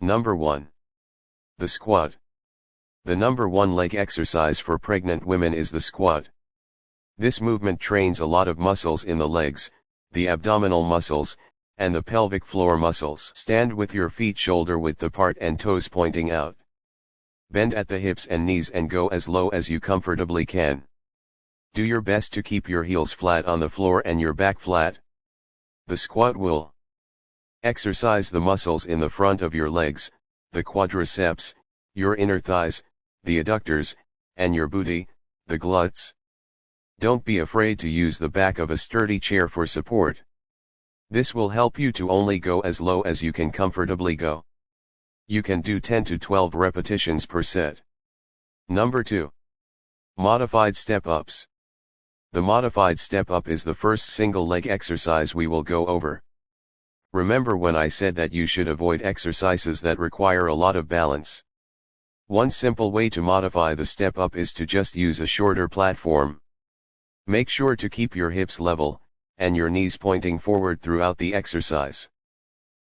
Number 1. The squat. The number 1 leg exercise for pregnant women is the squat. This movement trains a lot of muscles in the legs, the abdominal muscles, and the pelvic floor muscles. Stand with your feet shoulder width apart and toes pointing out. Bend at the hips and knees and go as low as you comfortably can. Do your best to keep your heels flat on the floor and your back flat. The squat will exercise the muscles in the front of your legs, the quadriceps, your inner thighs, the adductors, and your booty, the glutes. Don't be afraid to use the back of a sturdy chair for support. This will help you to only go as low as you can comfortably go. You can do 10 to 12 repetitions per set. Number 2. Modified step-ups. The modified step-up is the first single leg exercise we will go over. Remember when I said that you should avoid exercises that require a lot of balance? One simple way to modify the step-up is to just use a shorter platform. Make sure to keep your hips level, and your knees pointing forward throughout the exercise.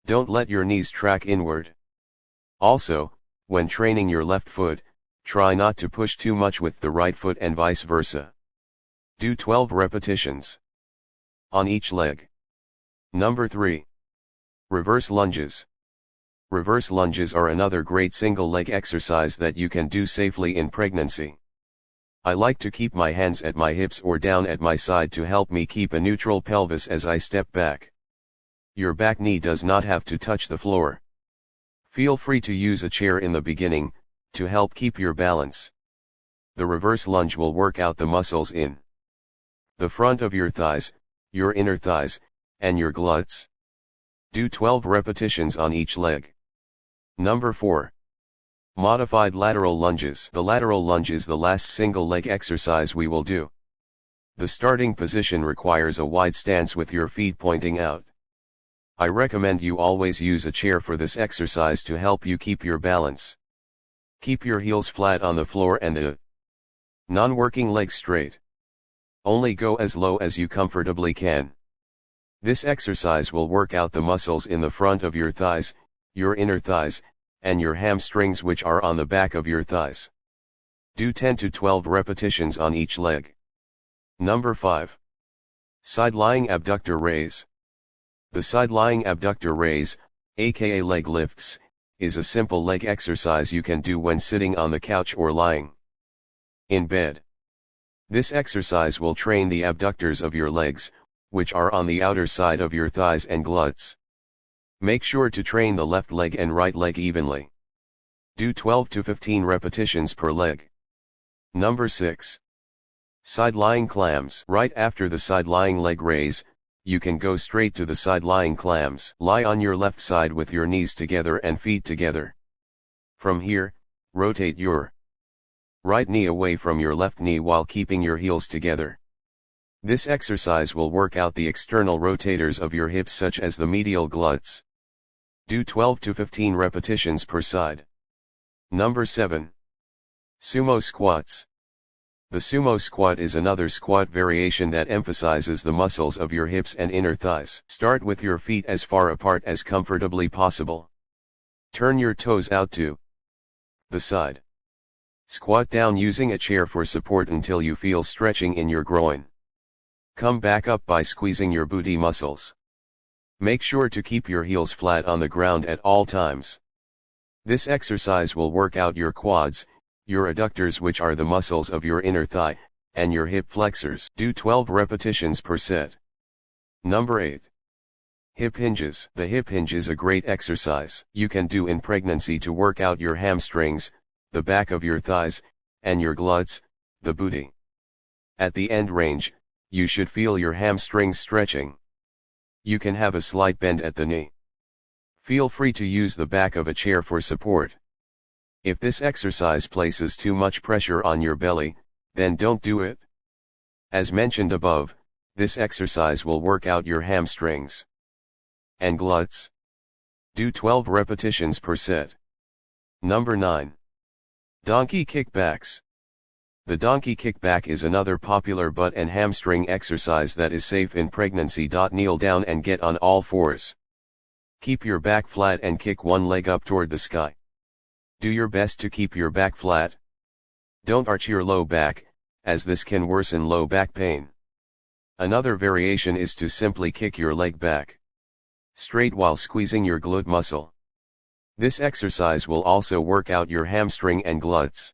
Don't let your knees track inward. Also, when training your left foot, try not to push too much with the right foot and vice versa. Do 12 repetitions on each leg. Number 3. Reverse lunges. Reverse lunges are another great single leg exercise that you can do safely in pregnancy. I like to keep my hands at my hips or down at my side to help me keep a neutral pelvis as I step back. Your back knee does not have to touch the floor. Feel free to use a chair in the beginning, to help keep your balance. The reverse lunge will work out the muscles in the front of your thighs, your inner thighs, and your glutes. Do 12 repetitions on each leg. Number 4. Modified lateral lunges. The lateral lunge is the last single leg exercise we will do. The starting position requires a wide stance with your feet pointing out. I recommend you always use a chair for this exercise to help you keep your balance. Keep your heels flat on the floor and the non-working legs straight. Only go as low as you comfortably can. This exercise will work out the muscles in the front of your thighs, your inner thighs, and your hamstrings which are on the back of your thighs. Do 10 to 12 repetitions on each leg. Number 5. Side-lying abductor raise. The side-lying abductor raise, aka leg lifts, is a simple leg exercise you can do when sitting on the couch or lying in bed. This exercise will train the abductors of your legs, which are on the outer side of your thighs and glutes. Make sure to train the left leg and right leg evenly. Do 12 to 15 repetitions per leg. Number 6. Side-lying clams. Right after the side-lying leg raise, you can go straight to the side-lying clams. Lie on your left side with your knees together and feet together. From here, rotate your right knee away from your left knee while keeping your heels together. This exercise will work out the external rotators of your hips such as the medial glutes. Do 12 to 15 repetitions per side. Number 7. Sumo squats. The sumo squat is another squat variation that emphasizes the muscles of your hips and inner thighs. Start with your feet as far apart as comfortably possible. Turn your toes out to the side. Squat down using a chair for support until you feel stretching in your groin. Come back up by squeezing your booty muscles. Make sure to keep your heels flat on the ground at all times. This exercise will work out your quads, your adductors which are the muscles of your inner thigh, and your hip flexors. Do 12 repetitions per set. Number 8. Hip hinges. The hip hinge is a great exercise you can do in pregnancy to work out your hamstrings, the back of your thighs, and your glutes, the booty. At the end range, you should feel your hamstrings stretching. You can have a slight bend at the knee. Feel free to use the back of a chair for support. If this exercise places too much pressure on your belly, then don't do it. As mentioned above, this exercise will work out your hamstrings and glutes. Do 12 repetitions per set. Number 9. Donkey kickbacks. The donkey kickback is another popular butt and hamstring exercise that is safe in pregnancy. Kneel down and get on all fours. Keep your back flat and kick one leg up toward the sky. Do your best to keep your back flat. Don't arch your low back, as this can worsen low back pain. Another variation is to simply kick your leg back straight while squeezing your glute muscle. This exercise will also work out your hamstring and glutes.